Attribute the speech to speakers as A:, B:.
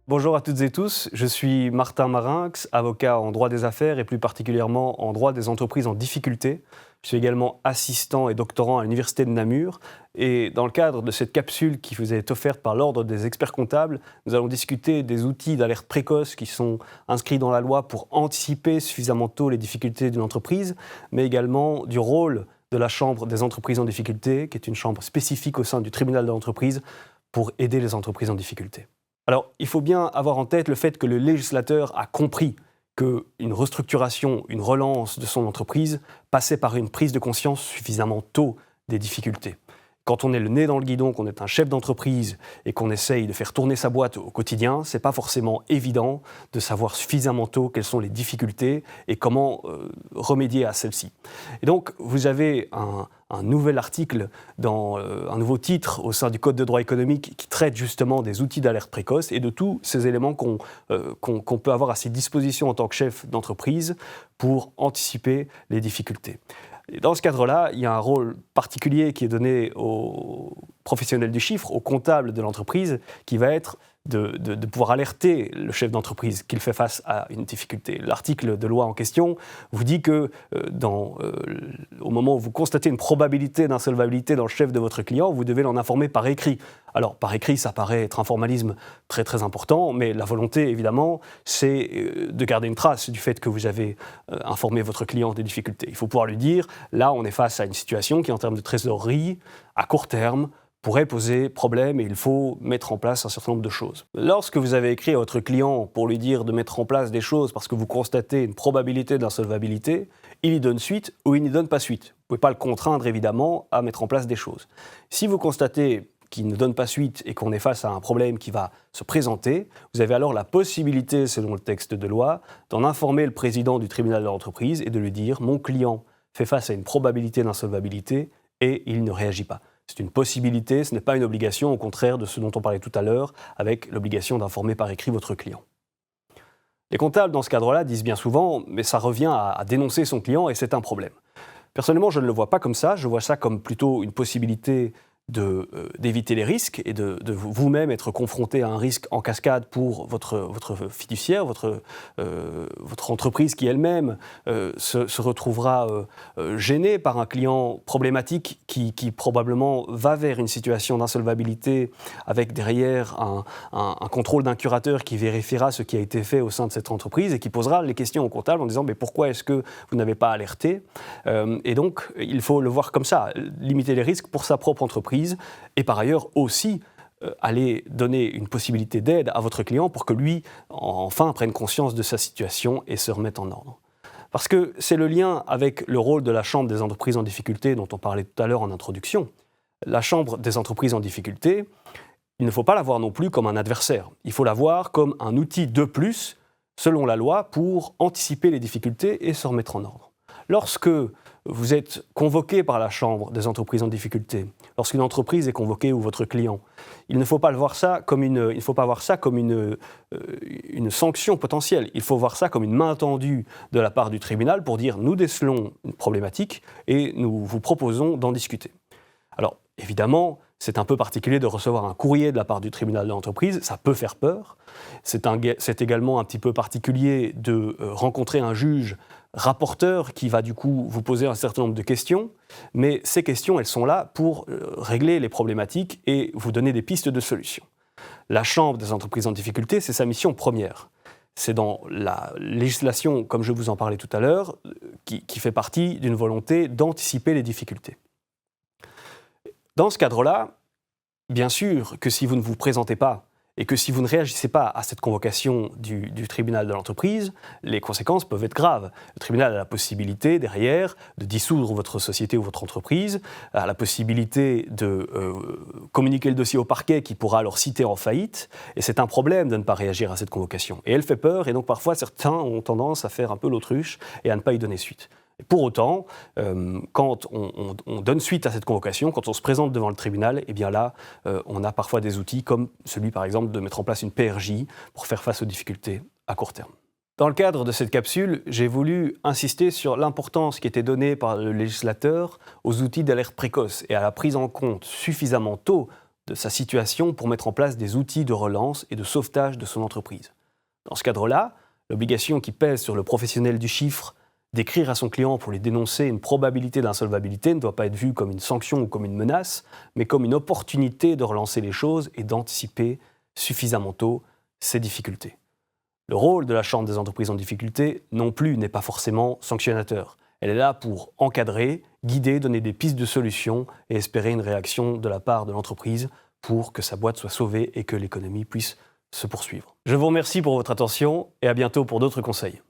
A: Bonjour à toutes et tous, je suis Martin Marinx, avocat en droit des affaires et plus particulièrement en droit des entreprises en difficulté. Je suis également assistant et doctorant à l'Université de Namur. Et dans le cadre de cette capsule qui vous est offerte par l'Ordre des experts comptables, nous allons discuter des outils d'alerte précoce qui sont inscrits dans la loi pour anticiper suffisamment tôt les difficultés d'une entreprise, mais également du rôle de la Chambre des entreprises en difficulté, qui est une chambre spécifique au sein du tribunal de l'entreprise pour aider les entreprises en difficulté. Alors, il faut bien avoir en tête le fait que le législateur a compris qu'une restructuration, une relance de son entreprise passait par une prise de conscience suffisamment tôt des difficultés. Quand on est le nez dans le guidon, qu'on est un chef d'entreprise et qu'on essaye de faire tourner sa boîte au quotidien, c'est pas forcément évident de savoir suffisamment tôt quelles sont les difficultés et comment remédier à celles-ci. Et donc, vous avez un nouvel article, un nouveau titre au sein du Code de droit économique qui traite justement des outils d'alerte précoce et de tous ces éléments qu'on peut avoir à ses dispositions en tant que chef d'entreprise pour anticiper les difficultés. Et dans ce cadre-là, il y a un rôle particulier qui est donné aux professionnels du chiffre, aux comptables de l'entreprise, qui va être de pouvoir alerter le chef d'entreprise qu'il fait face à une difficulté. L'article de loi en question vous dit que au moment où vous constatez une probabilité d'insolvabilité dans le chef de votre client, vous devez l'en informer par écrit. Alors, par écrit, ça paraît être un formalisme très très important, mais la volonté, évidemment, c'est de garder une trace du fait que vous avez informé votre client des difficultés. Il faut pouvoir lui dire, là, on est face à une situation qui, en termes de trésorerie, à court terme, pourrait poser problème et il faut mettre en place un certain nombre de choses. Lorsque vous avez écrit à votre client pour lui dire de mettre en place des choses parce que vous constatez une probabilité d'insolvabilité, il y donne suite ou il n'y donne pas suite. Vous ne pouvez pas le contraindre évidemment à mettre en place des choses. Si vous constatez qu'il ne donne pas suite et qu'on est face à un problème qui va se présenter, vous avez alors la possibilité, selon le texte de loi, d'en informer le président du tribunal de l'entreprise et de lui dire « mon client fait face à une probabilité d'insolvabilité et il ne réagit pas ». C'est une possibilité, ce n'est pas une obligation, au contraire de ce dont on parlait tout à l'heure, avec l'obligation d'informer par écrit votre client. Les comptables, dans ce cadre-là, disent bien souvent « mais ça revient à dénoncer son client et c'est un problème ». Personnellement, je ne le vois pas comme ça, je vois ça comme plutôt une possibilité d'éviter les risques et de vous-même être confronté à un risque en cascade pour votre fiduciaire, votre entreprise qui elle-même se retrouvera gênée par un client problématique qui probablement va vers une situation d'insolvabilité avec derrière un contrôle d'un curateur qui vérifiera ce qui a été fait au sein de cette entreprise et qui posera les questions au comptable en disant « mais pourquoi est-ce que vous n'avez pas alerté ?» Et donc, il faut le voir comme ça, limiter les risques pour sa propre entreprise et par ailleurs aussi aller donner une possibilité d'aide à votre client pour que lui, enfin, prenne conscience de sa situation et se remette en ordre. Parce que c'est le lien avec le rôle de la Chambre des entreprises en difficulté dont on parlait tout à l'heure en introduction. La Chambre des entreprises en difficulté, il ne faut pas la voir non plus comme un adversaire. Il faut la voir comme un outil de plus, selon la loi, pour anticiper les difficultés et se remettre en ordre. Lorsque vous êtes convoqué par la Chambre des entreprises en difficulté, lorsqu'une entreprise est convoquée ou votre client, il ne faut pas voir ça comme une sanction potentielle. Il faut voir ça comme une main tendue de la part du tribunal pour dire nous décelons une problématique et nous vous proposons d'en discuter. Alors évidemment, c'est un peu particulier de recevoir un courrier de la part du tribunal de l'entreprise, ça peut faire peur. C'est également un petit peu particulier de rencontrer un juge rapporteur qui va du coup vous poser un certain nombre de questions, mais ces questions, elles sont là pour régler les problématiques et vous donner des pistes de solutions. La Chambre des entreprises en difficulté, c'est sa mission première. C'est dans la législation, comme je vous en parlais tout à l'heure, qui fait partie d'une volonté d'anticiper les difficultés. Dans ce cadre-là, bien sûr que si vous ne vous présentez pas et que si vous ne réagissez pas à cette convocation du tribunal de l'entreprise, les conséquences peuvent être graves. Le tribunal a la possibilité, derrière, de dissoudre votre société ou votre entreprise, a la possibilité de communiquer le dossier au parquet qui pourra alors citer en faillite, et c'est un problème de ne pas réagir à cette convocation. Et elle fait peur, et donc parfois certains ont tendance à faire un peu l'autruche et à ne pas y donner suite. Et pour autant, quand on donne suite à cette convocation, quand on se présente devant le tribunal, eh bien là, on a parfois des outils comme celui, par exemple, de mettre en place une PRJ pour faire face aux difficultés à court terme. Dans le cadre de cette capsule, j'ai voulu insister sur l'importance qui était donnée par le législateur aux outils d'alerte précoce et à la prise en compte suffisamment tôt de sa situation pour mettre en place des outils de relance et de sauvetage de son entreprise. Dans ce cadre-là, l'obligation qui pèse sur le professionnel du chiffre d'écrire à son client pour lui dénoncer une probabilité d'insolvabilité ne doit pas être vue comme une sanction ou comme une menace, mais comme une opportunité de relancer les choses et d'anticiper suffisamment tôt ces difficultés. Le rôle de la Chambre des entreprises en difficulté non plus n'est pas forcément sanctionnateur. Elle est là pour encadrer, guider, donner des pistes de solutions et espérer une réaction de la part de l'entreprise pour que sa boîte soit sauvée et que l'économie puisse se poursuivre. Je vous remercie pour votre attention et à bientôt pour d'autres conseils.